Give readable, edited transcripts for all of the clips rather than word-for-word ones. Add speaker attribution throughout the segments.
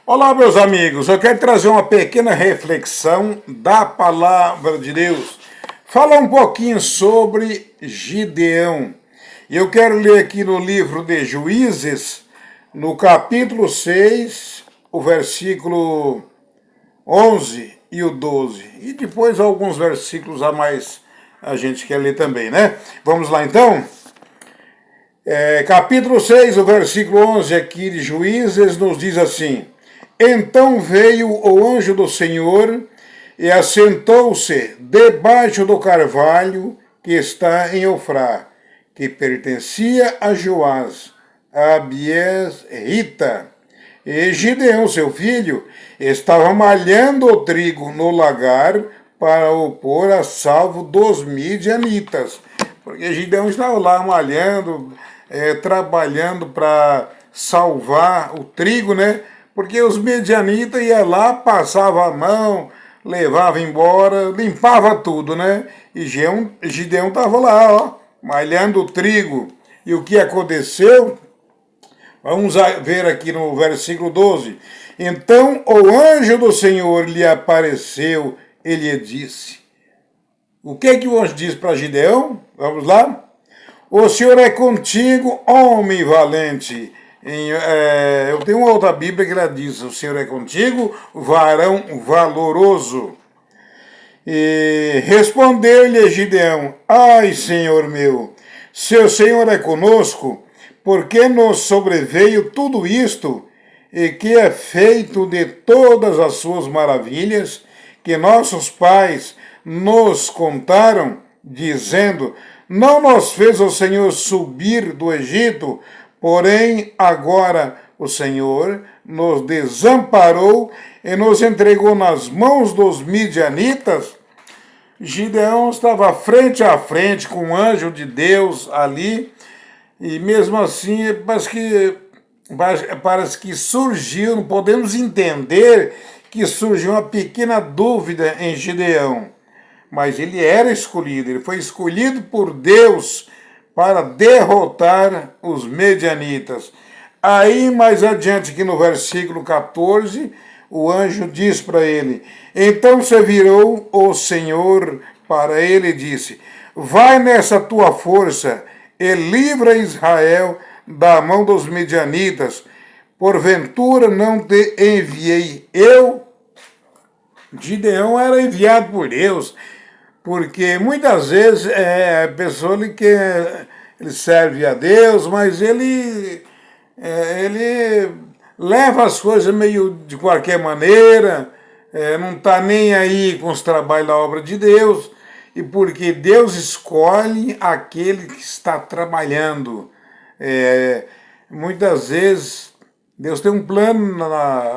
Speaker 1: Olá, meus amigos. Eu quero trazer uma pequena reflexão da palavra de Deus. Falar um pouquinho sobre Gideão. E eu quero ler aqui no livro de Juízes, no capítulo 6, o versículo 11 e o 12. E depois alguns versículos a mais a gente quer ler também, né? Vamos lá então? Capítulo 6, o versículo 11 aqui de Juízes nos diz assim: Então veio o anjo do Senhor e assentou-se debaixo do carvalho que está em Ofrá, que pertencia a Joás, a Abiesrita. E Gideão, seu filho, estava malhando o trigo no lagar para o pôr a salvo dos midianitas. Porque Gideão estava lá malhando, trabalhando para salvar o trigo, né? Porque os midianitas iam lá, passavam a mão, levava embora, limpava tudo, né? E Gideão estava lá, ó, malhando o trigo. E o que aconteceu? Vamos ver aqui no versículo 12. Então o anjo do Senhor lhe apareceu e lhe disse. O que o anjo disse para Gideão? Vamos lá? O Senhor é contigo, homem valente. Eu tenho uma outra Bíblia que ela diz: o Senhor é contigo, varão valoroso. E respondeu-lhe Gideão: Ai, Senhor meu, se o Senhor é conosco, por que nos sobreveio tudo isto, e que é feito de todas as suas maravilhas, que nossos pais nos contaram, dizendo: Não nos fez o Senhor subir do Egito, porém agora o Senhor nos desamparou e nos entregou nas mãos dos midianitas. Gideão estava frente a frente com o anjo de Deus ali, e mesmo assim parece que surgiu, não podemos entender que surgiu uma pequena dúvida em Gideão. Mas ele era escolhido, ele foi escolhido por Deus para derrotar os medianitas. Aí, mais adiante, aqui no versículo 14, o anjo diz para ele: Então se virou o Senhor para ele e disse: Vai nessa tua força e livra Israel da mão dos medianitas. Porventura não te enviei eu? Gideão era enviado por Deus, porque muitas vezes a pessoa ele serve a Deus, mas ele leva as coisas meio de qualquer maneira, não está nem aí com os trabalhos da obra de Deus, e porque Deus escolhe aquele que está trabalhando. Muitas vezes Deus tem um plano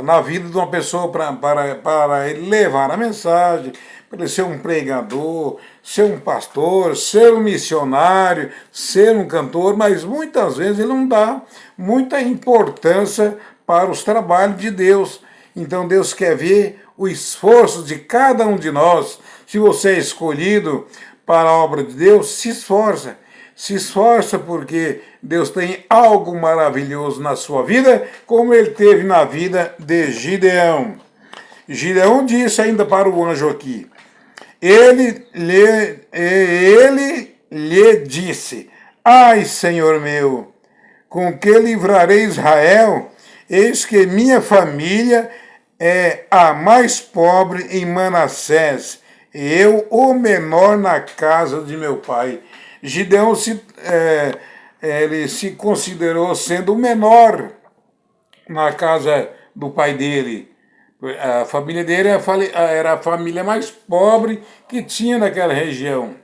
Speaker 1: na vida de uma pessoa para ele levar a mensagem, para ele ser um pregador, ser um pastor, ser um missionário, ser um cantor, mas muitas vezes ele não dá muita importância para os trabalhos de Deus. Então Deus quer ver o esforço de cada um de nós. Se você é escolhido para a obra de Deus, se esforça. Se esforça porque Deus tem algo maravilhoso na sua vida, como ele teve na vida de Gideão. Gideão disse ainda para o anjo aqui: ele lhe disse: Ai, Senhor meu, com que livrarei Israel? Eis que minha família é a mais pobre em Manassés, e eu o menor na casa de meu pai. Gideão ele se considerou sendo o menor na casa do pai dele. A família dele era a família mais pobre que tinha naquela região.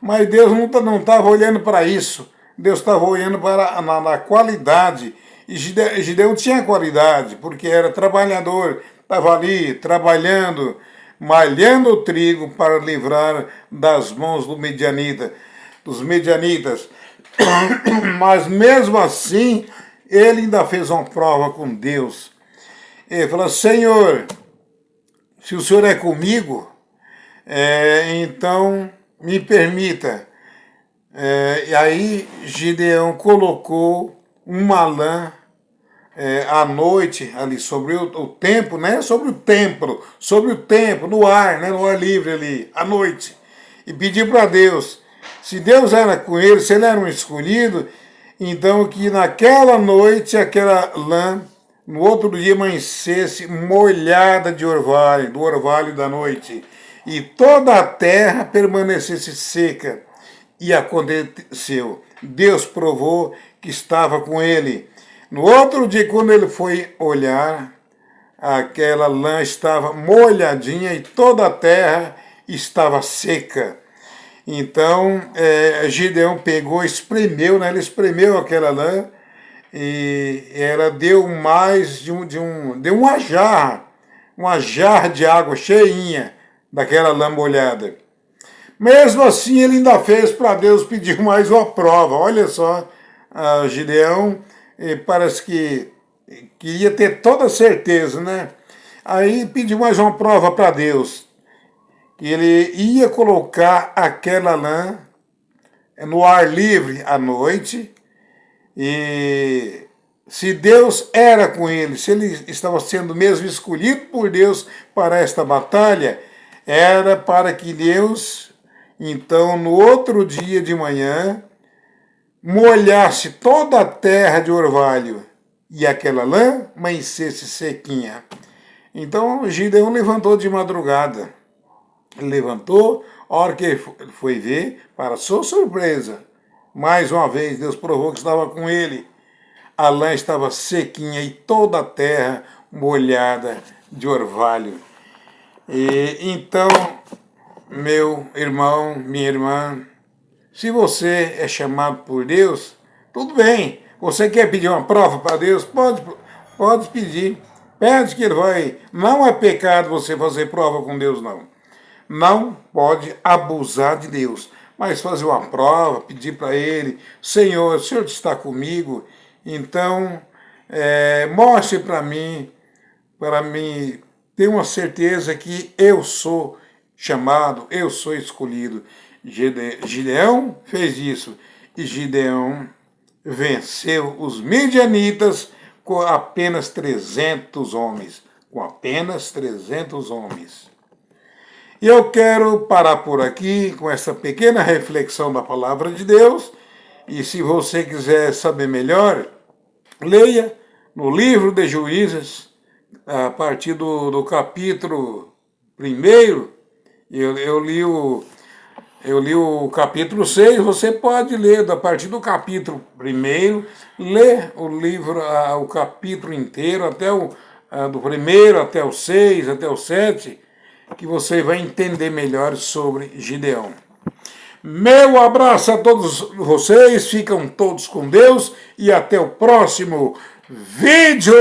Speaker 1: Mas Deus não estava olhando para isso. Deus estava olhando na qualidade. E Gideão tinha qualidade, porque era trabalhador, estava ali trabalhando, malhando o trigo para livrar das mãos dos medianitas. Mas mesmo assim, ele ainda fez uma prova com Deus. Ele falou: Senhor, se o Senhor é comigo, então me permita. E aí Gideão colocou uma lã à noite, ali, sobre o tempo, né? Sobre o templo, sobre o tempo, no ar, né? No ar livre ali, à noite. E pediu para Deus, se Deus era com ele, se ele era um escolhido, então que naquela noite, aquela lã, no outro dia amanhecesse molhada de orvalho, do orvalho da noite, e toda a terra permanecesse seca. E aconteceu. Deus provou que estava com ele. No outro dia, quando ele foi olhar, aquela lã estava molhadinha e toda a terra estava seca. Então, Gideão pegou, espremeu, né? Ele espremeu aquela lã e ela deu mais deu uma jarra de água cheinha daquela lã molhada. Mesmo assim, ele ainda fez para Deus pedir mais uma prova. Olha só, Gideão parece que queria ter toda certeza, né? Aí pediu mais uma prova para Deus. Que ele ia colocar aquela lã no ar livre à noite. E se Deus era com ele, se ele estava sendo mesmo escolhido por Deus para esta batalha, era para que Deus, então, no outro dia de manhã, molhasse toda a terra de orvalho e aquela lã amanhecesse sequinha. Então Gideão levantou de madrugada. Ele levantou, a hora que ele foi ver, para sua surpresa, mais uma vez Deus provou que estava com ele. A lã estava sequinha e toda a terra molhada de orvalho. E então, meu irmão, minha irmã, se você é chamado por Deus, tudo bem. Você quer pedir uma prova para Deus? Pode pedir. Pede que ele vai. Não é pecado você fazer prova com Deus, não. Não pode abusar de Deus. Mas fazer uma prova, pedir para ele, Senhor, o Senhor está comigo, então mostre para mim ter uma certeza que eu sou chamado, eu sou escolhido. Gideão fez isso, e Gideão venceu os midianitas com apenas 300 homens. Com apenas 300 homens. E eu quero parar por aqui com essa pequena reflexão da palavra de Deus. E se você quiser saber melhor, leia no livro de Juízes, a partir do capítulo 1. Eu li o capítulo 6, você pode ler a partir do capítulo 1, ler o livro, o capítulo inteiro, do 1 até o 6, até o 7, que você vai entender melhor sobre Gideão. Meu abraço a todos vocês, ficam todos com Deus e até o próximo vídeo!